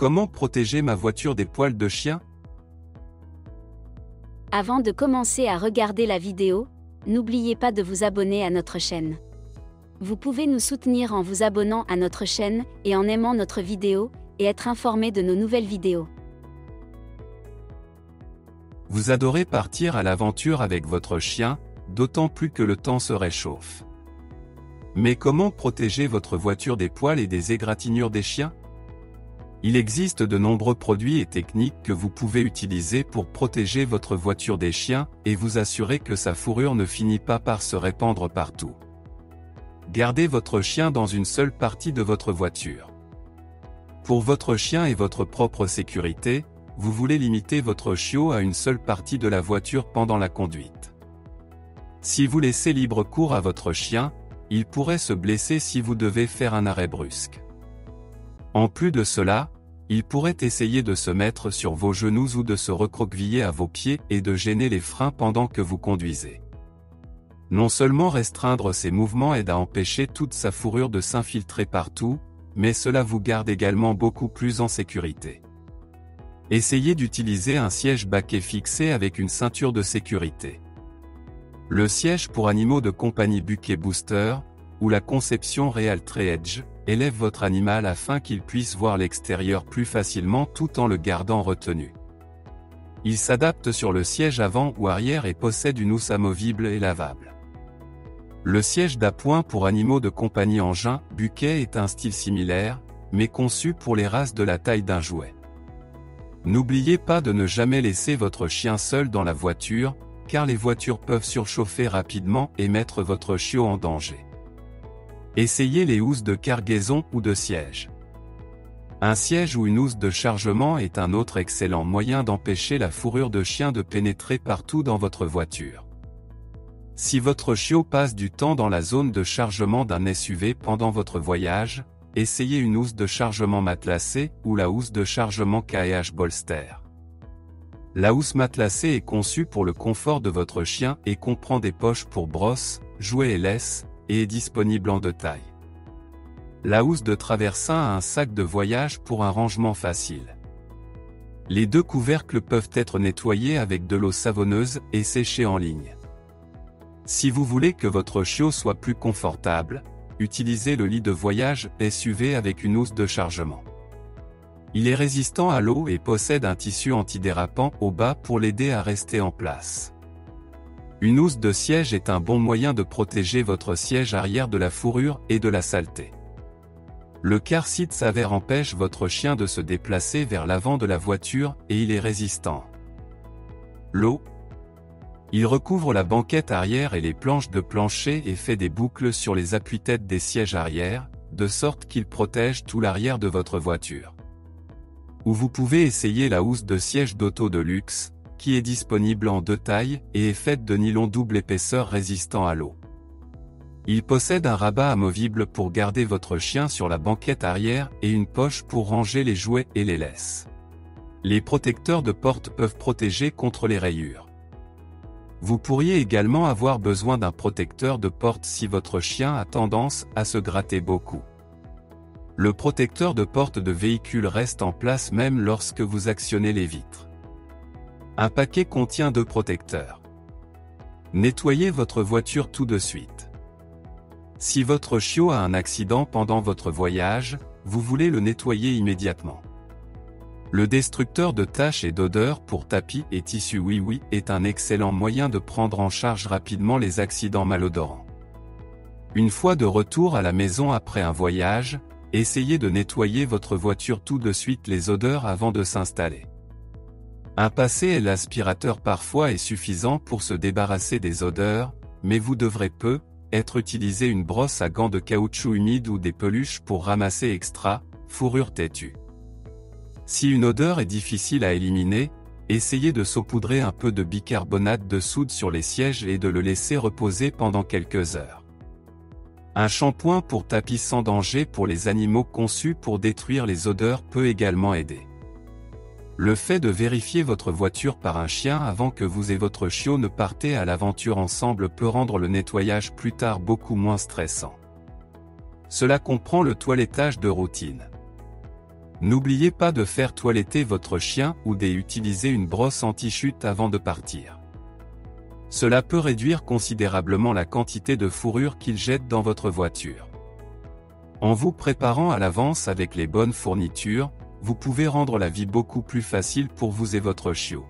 Comment protéger ma voiture des poils de chien? Avant de commencer à regarder la vidéo, n'oubliez pas de vous abonner à notre chaîne. Vous pouvez nous soutenir en vous abonnant à notre chaîne et en aimant notre vidéo, et être informé de nos nouvelles vidéos. Vous adorez partir à l'aventure avec votre chien, d'autant plus que le temps se réchauffe. Mais comment protéger votre voiture des poils et des égratignures des chiens? Il existe de nombreux produits et techniques que vous pouvez utiliser pour protéger votre voiture des chiens et vous assurer que sa fourrure ne finit pas par se répandre partout. Gardez votre chien dans une seule partie de votre voiture. Pour votre chien et votre propre sécurité, vous voulez limiter votre chiot à une seule partie de la voiture pendant la conduite. Si vous laissez libre cours à votre chien, il pourrait se blesser si vous devez faire un arrêt brusque. En plus de cela, il pourrait essayer de se mettre sur vos genoux ou de se recroqueviller à vos pieds et de gêner les freins pendant que vous conduisez. Non seulement restreindre ses mouvements aide à empêcher toute sa fourrure de s'infiltrer partout, mais cela vous garde également beaucoup plus en sécurité. Essayez d'utiliser un siège baquet fixé avec une ceinture de sécurité. Le siège pour animaux de compagnie Bucket Booster, ou la conception Real Tray Edge, élève votre animal afin qu'il puisse voir l'extérieur plus facilement tout en le gardant retenu. Il s'adapte sur le siège avant ou arrière et possède une housse amovible et lavable. Le siège d'appoint pour animaux de compagnie engin Bucket est un style similaire, mais conçu pour les races de la taille d'un jouet. N'oubliez pas de ne jamais laisser votre chien seul dans la voiture, car les voitures peuvent surchauffer rapidement et mettre votre chiot en danger. Essayez les housses de cargaison ou de siège. Un siège ou une housse de chargement est un autre excellent moyen d'empêcher la fourrure de chien de pénétrer partout dans votre voiture. Si votre chiot passe du temps dans la zone de chargement d'un SUV pendant votre voyage, essayez une housse de chargement matelassée ou la housse de chargement KH Bolster. La housse matelassée est conçue pour le confort de votre chien et comprend des poches pour brosse, jouets et laisse, et est disponible en 2 tailles. La housse de traversin a un sac de voyage pour un rangement facile. Les 2 couvercles peuvent être nettoyés avec de l'eau savonneuse et séchés en ligne. Si vous voulez que votre chiot soit plus confortable, utilisez le lit de voyage SUV avec une housse de chargement. Il est résistant à l'eau et possède un tissu antidérapant au bas pour l'aider à rester en place. Une housse de siège est un bon moyen de protéger votre siège arrière de la fourrure et de la saleté. Le car seat s'avère empêche votre chien de se déplacer vers l'avant de la voiture et il est résistant. L'eau. Il recouvre la banquette arrière et les planches de plancher et fait des boucles sur les appuis-têtes des sièges arrière, de sorte qu'il protège tout l'arrière de votre voiture. Ou vous pouvez essayer la housse de siège d'auto de luxe, qui est disponible en 2 tailles et est faite de nylon double épaisseur résistant à l'eau. Il possède un rabat amovible pour garder votre chien sur la banquette arrière et une poche pour ranger les jouets et les laisses. Les protecteurs de porte peuvent protéger contre les rayures. Vous pourriez également avoir besoin d'un protecteur de porte si votre chien a tendance à se gratter beaucoup. Le protecteur de porte de véhicule reste en place même lorsque vous actionnez les vitres. Un paquet contient 2 protecteurs. Nettoyez votre voiture tout de suite. Si votre chiot a un accident pendant votre voyage, vous voulez le nettoyer immédiatement. Le destructeur de taches et d'odeurs pour tapis et tissus Oui est un excellent moyen de prendre en charge rapidement les accidents malodorants. Une fois de retour à la maison après un voyage, essayez de nettoyer votre voiture tout de suite les odeurs avant de s'installer. Un passé et l'aspirateur parfois est suffisant pour se débarrasser des odeurs, mais vous devrez peut-être utiliser une brosse à gants de caoutchouc humide ou des peluches pour ramasser extra, fourrure têtue. Si une odeur est difficile à éliminer, essayez de saupoudrer un peu de bicarbonate de soude sur les sièges et de le laisser reposer pendant quelques heures. Un shampoing pour tapis sans danger pour les animaux conçu pour détruire les odeurs peut également aider. Le fait de vérifier votre voiture par un chien avant que vous et votre chiot ne partez à l'aventure ensemble peut rendre le nettoyage plus tard beaucoup moins stressant. Cela comprend le toilettage de routine. N'oubliez pas de faire toiletter votre chien ou d'utiliser une brosse anti-chute avant de partir. Cela peut réduire considérablement la quantité de fourrure qu'il jette dans votre voiture. En vous préparant à l'avance avec les bonnes fournitures, vous pouvez rendre la vie beaucoup plus facile pour vous et votre chiot.